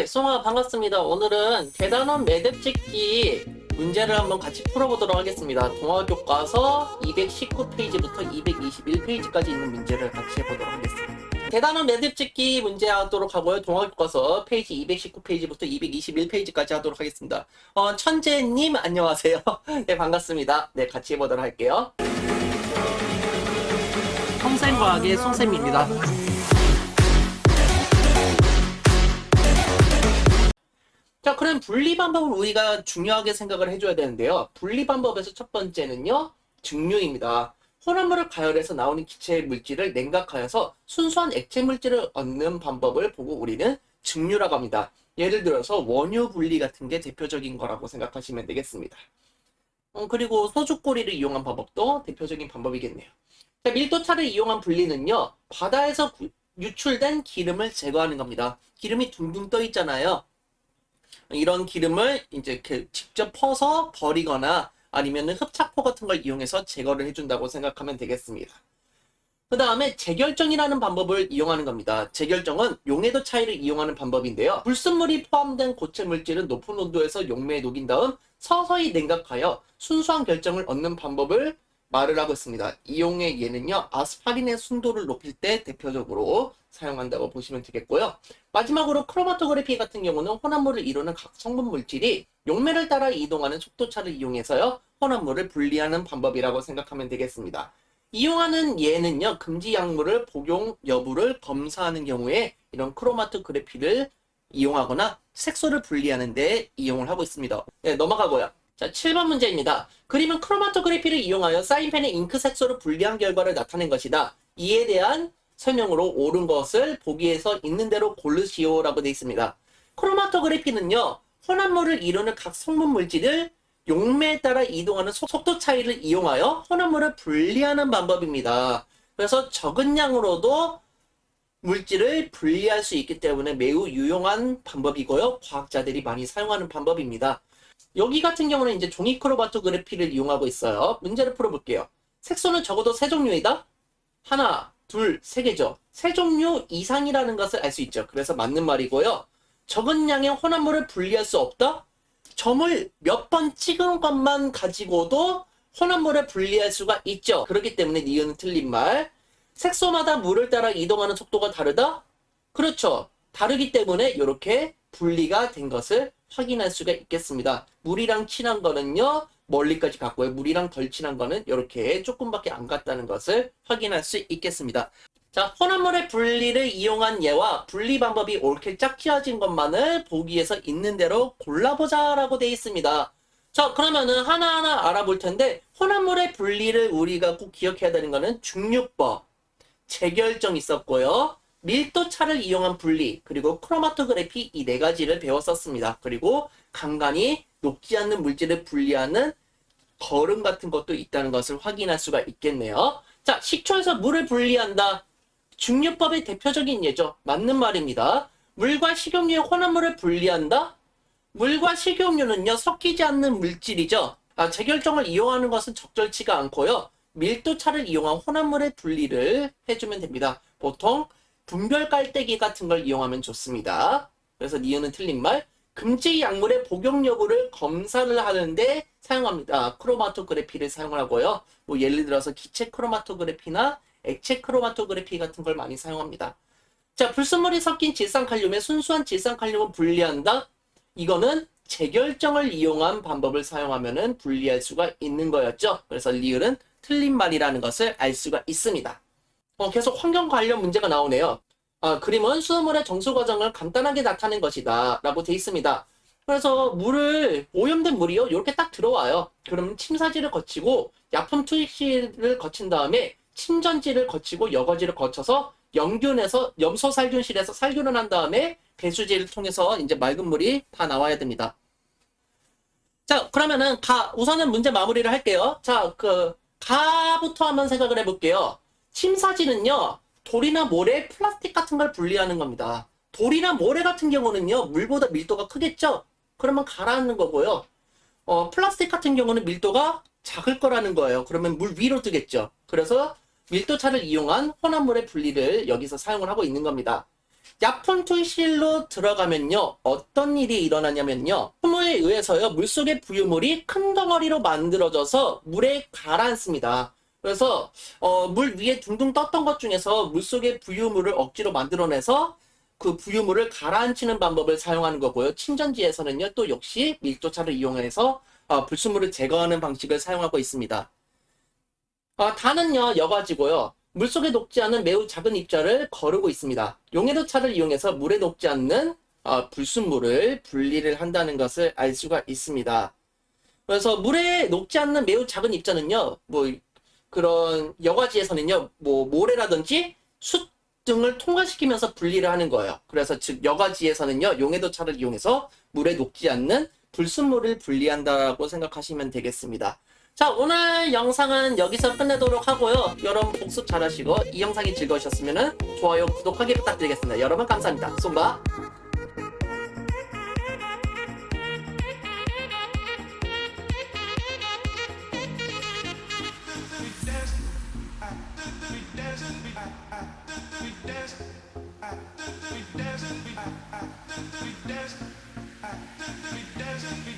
네, 송아 반갑습니다. 오늘은 대단원 매듭 짓기 문제를 한번 같이 풀어보도록 하겠습니다. 동화교과서 219페이지부터 221페이지까지 있는 문제를 같이 해보도록 하겠습니다. 대단원 매듭 짓기 문제 하도록 하고요. 동화교과서 페이지 219페이지부터 221페이지까지 하도록 하겠습니다. 천재님 안녕하세요. 네, 반갑습니다. 네, 같이 해보도록 할게요. 평생과학의 송쌤입니다. 자, 그럼 분리 방법을 우리가 중요하게 생각을 해줘야 되는데요. 분리 방법에서 첫 번째는요, 증류입니다. 혼합물을 가열해서 나오는 기체 물질을 냉각하여서 순수한 액체 물질을 얻는 방법을 보고 우리는 증류라고 합니다. 예를 들어서 원유 분리 같은 게 대표적인 거라고 생각하시면 되겠습니다. 그리고 소주꼬리를 이용한 방법도 대표적인 방법이겠네요. 자, 밀도차를 이용한 분리는요, 바다에서 유출된 기름을 제거하는 겁니다. 기름이 둥둥 떠 있잖아요. 이런 기름을 이제 이렇게 직접 퍼서 버리거나 아니면 흡착포 같은 걸 이용해서 제거를 해준다고 생각하면 되겠습니다. 그 다음에 재결정이라는 방법을 이용하는 겁니다. 재결정은 용해도 차이를 이용하는 방법인데요. 불순물이 포함된 고체 물질은 높은 온도에서 용매에 녹인 다음 서서히 냉각하여 순수한 결정을 얻는 방법을 말을 하고 있습니다. 이용의 예는요, 아스파린의 순도를 높일 때 대표적으로 사용한다고 보시면 되겠고요. 마지막으로 크로마토그래피 같은 경우는 혼합물을 이루는 각 성분 물질이 용매를 따라 이동하는 속도차를 이용해서요, 혼합물을 분리하는 방법이라고 생각하면 되겠습니다. 이용하는 예는요, 금지 약물을 복용 여부를 검사하는 경우에 이런 크로마토그래피를 이용하거나 색소를 분리하는 데 이용을 하고 있습니다. 네, 넘어가고요. 자, 7번 문제입니다. 그림은 크로마토그래피를 이용하여 사인펜의 잉크 색소를 분리한 결과를 나타낸 것이다. 이에 대한 설명으로 옳은 것을 보기에서 있는 대로 고르시오 라고 되어 있습니다. 크로마토그래피는요, 혼합물을 이루는 각 성분 물질을 용매에 따라 이동하는 속도 차이를 이용하여 혼합물을 분리하는 방법입니다. 그래서 적은 양으로도 물질을 분리할 수 있기 때문에 매우 유용한 방법이고요. 과학자들이 많이 사용하는 방법입니다. 여기 같은 경우는 이제 종이 크로마토그래피를 이용하고 있어요. 문제를 풀어볼게요. 색소는 적어도 세 종류이다? 하나, 둘, 세 개죠. 세 종류 이상이라는 것을 알 수 있죠. 그래서 맞는 말이고요. 적은 양의 혼합물을 분리할 수 없다? 점을 몇 번 찍은 것만 가지고도 혼합물을 분리할 수가 있죠. 그렇기 때문에 니은은 틀린 말. 색소마다 물을 따라 이동하는 속도가 다르다? 그렇죠. 다르기 때문에 이렇게 분리가 된 것을 확인할 수가 있겠습니다. 물이랑 친한 거는요, 멀리까지 갔고요. 물이랑 덜 친한 거는 이렇게 조금밖에 안 갔다는 것을 확인할 수 있겠습니다. 자, 혼합물의 분리를 이용한 예와 분리 방법이 옳게 짝지어진 것만을 보기에서 있는 대로 골라보자 라고 되어 있습니다. 자, 그러면은 하나하나 알아볼 텐데, 혼합물의 분리를 우리가 꼭 기억해야 되는 거는 중류법, 재결정 있었고요. 밀도차를 이용한 분리, 그리고 크로마토그래피 이 네 가지를 배웠었습니다. 그리고 간간히 녹지 않는 물질을 분리하는 거름 같은 것도 있다는 것을 확인할 수가 있겠네요. 자, 식초에서 물을 분리한다. 중류법의 대표적인 예죠. 맞는 말입니다. 물과 식용유의 혼합물을 분리한다. 물과 식용유는요, 섞이지 않는 물질이죠. 재결정을 이용하는 것은 적절치가 않고요. 밀도차를 이용한 혼합물의 분리를 해주면 됩니다. 보통 분별 깔때기 같은 걸 이용하면 좋습니다. 그래서 니은은 틀린 말. 금지 약물의 복용 여부를 검사를 하는데 사용합니다. 크로마토그래피를 사용하고요. 뭐 예를 들어서 기체 크로마토그래피나 액체 크로마토그래피 같은 걸 많이 사용합니다. 자, 불순물이 섞인 질산칼륨의 순수한 질산칼륨을 분리한다. 이거는 재결정을 이용한 방법을 사용하면 분리할 수가 있는 거였죠. 그래서 리을은 틀린 말이라는 것을 알 수가 있습니다. 계속 환경 관련 문제가 나오네요. 그림은 수돗물의 정수 과정을 간단하게 나타낸 것이다 라고 되어 있습니다. 그래서 오염된 물이요, 이렇게 딱 들어와요. 그러면 침사지를 거치고 약품 투입실을 거친 다음에 침전지를 거치고 여과지를 거쳐서 염소살균실에서 살균을 한 다음에 배수지를 통해서 이제 맑은 물이 다 나와야 됩니다. 자, 그러면은 우선은 문제 마무리를 할게요. 자, 가부터 한번 생각을 해볼게요. 침사지는요, 돌이나 모래, 플라스틱 같은 걸 분리하는 겁니다. 돌이나 모래 같은 경우는요, 물보다 밀도가 크겠죠? 그러면 가라앉는 거고요. 플라스틱 같은 경우는 밀도가 작을 거라는 거예요. 그러면 물 위로 뜨겠죠. 그래서 밀도차를 이용한 혼합물의 분리를 여기서 사용을 하고 있는 겁니다. 약품吞실로 들어가면요, 어떤 일이 일어나냐면요, 흠에 의해서요, 물속의 부유물이 큰 덩어리로 만들어져서 물에 가라앉습니다. 그래서 물 위에 둥둥 떴던 것 중에서 물속의 부유물을 억지로 만들어내서 그 부유물을 가라앉히는 방법을 사용하는 거고요. 침전지에서는요, 또 역시 밀도차를 이용해서 불순물을 제거하는 방식을 사용하고 있습니다. 단은요, 여과지고요. 물속에 녹지 않은 매우 작은 입자를 거르고 있습니다. 용해도차를 이용해서 물에 녹지 않는 불순물을 분리를 한다는 것을 알 수가 있습니다. 그래서 물에 녹지 않는 매우 작은 입자는요, 뭐 그런 여과지에서는요, 뭐 모래라든지 숯 등을 통과시키면서 분리를 하는 거예요. 그래서 즉 여과지에서는요, 용해도차를 이용해서 물에 녹지 않는 불순물을 분리한다고 생각하시면 되겠습니다. 자, 오늘 영상은 여기서 끝내도록 하고요. 여러분 복습 잘하시고 이 영상이 즐거우셨으면 좋아요, 구독하기 부탁드리겠습니다. 여러분 감사합니다. 쏨바. We dancing,